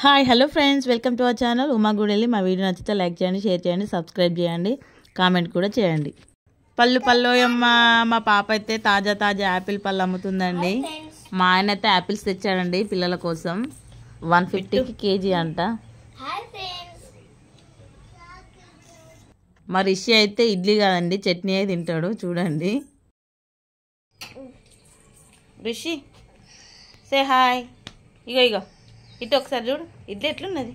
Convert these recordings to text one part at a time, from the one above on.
Hi hello friends, welcome to our channel Uma Gudelli. మా video నచ్చితే like చేయండి, షేర్ చేయండి, సబ్స్క్రైబ్ చేయండి, కామెంట్ కూడా చేయండి. పల్లోయమ్మ, మా పాప అయితే తాజా యాపిల్ పళ్ళు అమ్ముతుందండి. మా ఆయన అయితే యాపిల్స్ తెచ్చాడండి పిల్లల కోసం. 150కి కేజీ అంట. మా రిషి అయితే ఇడ్లీ కాదండి చట్నీ అయితే తింటాడు. చూడండి రిషి, సే హాయ్. ఇగో ఇటు ఒకసారి చూడు, ఇడ్లీ ఎట్లున్నది?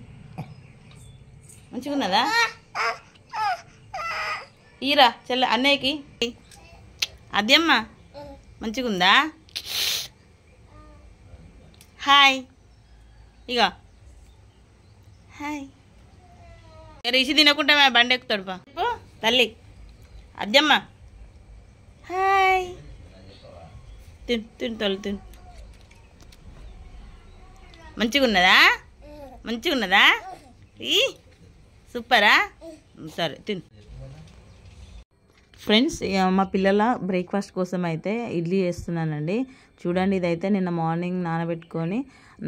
మంచిగా ఉన్నదా? ఈరా చెల్ల అన్నయ్యకి. అదేమ్మా మంచిగా ఉందా? హాయ్. ఇక హాయ్. రిషి తినకుండా మా బండి ఎక్కుతాడు పా తల్లి. అద్దెమ్మ హాయ్. తిను తల్లి తిను. మంచిగా ఉన్నదా? ఈ సూపరా? సరే తిను. ఫ్రెండ్స్, మా పిల్లల బ్రేక్ఫాస్ట్ కోసం అయితే ఇడ్లీ చేస్తున్నానండి. చూడండి, ఇదైతే నిన్న మార్నింగ్ నానబెట్టుకొని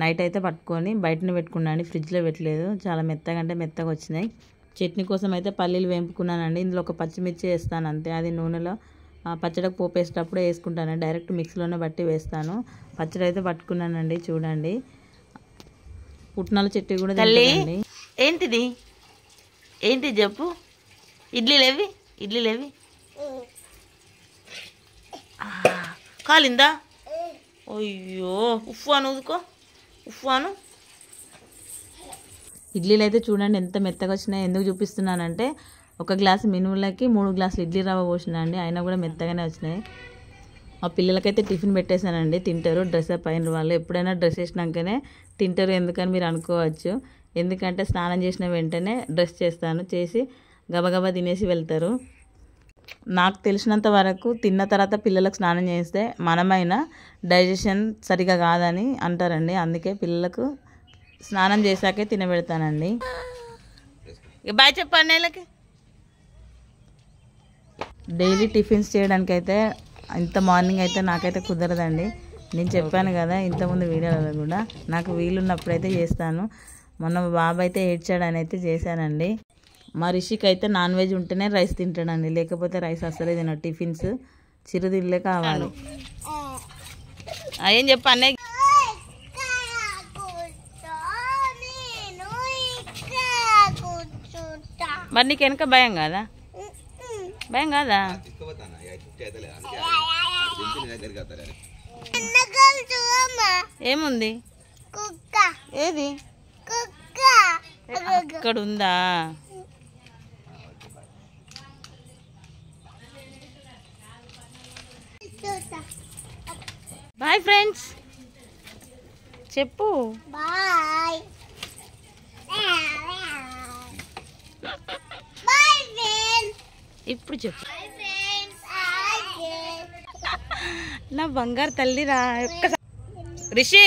నైట్ అయితే పట్టుకొని బయటనే పెట్టుకున్నాను, ఫ్రిడ్జ్లో పెట్టలేదు. చాలా మెత్తగా వచ్చినాయి. చట్నీ కోసం అయితే పల్లీలు వేపుకున్నానండి. ఇందులో ఒక పచ్చిమిర్చి వేస్తాను అంతే. అది నూనెలో పచ్చడికి పోపు వేసేటప్పుడే వేసుకుంటాను, డైరెక్ట్ మిక్సీలోనే బట్టి వేస్తాను. పచ్చడి అయితే పట్టుకున్నానండి. చూడండి, పుట్నాల చెట్టు కూడా తింటానండి. ఏంటి చెప్పు. ఇడ్లీలేవి కాలిందా? అయ్యో, ఉఫ్ఫాను ఊదుకో, ఉఫ్ఫాను. ఇడ్లీలు అయితే చూడండి ఎంత మెత్తగా వచ్చినాయి. ఎందుకు చూపిస్తున్నానంటే, ఒక గ్లాసు మినుములకి 3 గ్లాసులు ఇడ్లీ రవ్వ పోసినా అండి, అయినా కూడా మెత్తగానే వచ్చినాయి. మా పిల్లలకైతే టిఫిన్ పెట్టేశానండి, తింటారు. డ్రెస్ అప్ అయిన వాళ్ళు ఎప్పుడైనా డ్రెస్ వేసినాకనే తింటారు. ఎందుకని మీరు అనుకోవచ్చు. ఎందుకంటే స్నానం చేసిన వెంటనే డ్రెస్ చేస్తాను, చేసి గబగబా తినేసి వెళ్తారు. నాకు తెలిసినంత వరకు తిన్న తర్వాత పిల్లలకు స్నానం చేస్తే మనమైనా డైజెషన్ సరిగా కాదని అంటారండి. అందుకే పిల్లలకు స్నానం చేశాకే తినబెడతానండి. బాయ్ చెప్పండి. వీళ్ళకి డైలీ టిఫిన్స్ చేయడానికి అయితే ఇంత మార్నింగ్ అయితే నాకైతే కుదరదండి. నేను చెప్పాను కదా ఇంతకుముందు వీడియోలో కూడా, నాకు వీలున్నప్పుడైతే చేస్తాను. మొన్న మా బాబు అయితే ఏడ్చాడని అయితే చేశానండి. మా రిషికి అయితే నాన్ వెజ్ ఉంటేనే రైస్ తింటాడండి, లేకపోతే రైస్ అసలే తినడు. టిఫిన్స్ చిరుతిళ్ళే కావాలి. ఏం చెప్పు అన్నయ్య. మరి నీకు వెనక భయం కాదా? ఏముంది? ఏది? అక్కడ ఉందా? బాయ్ ఫ్రెండ్స్ చెప్పు. బాయ్. ఇప్పుడు చెప్పు. నా బంగారు తల్లిరా. రిషి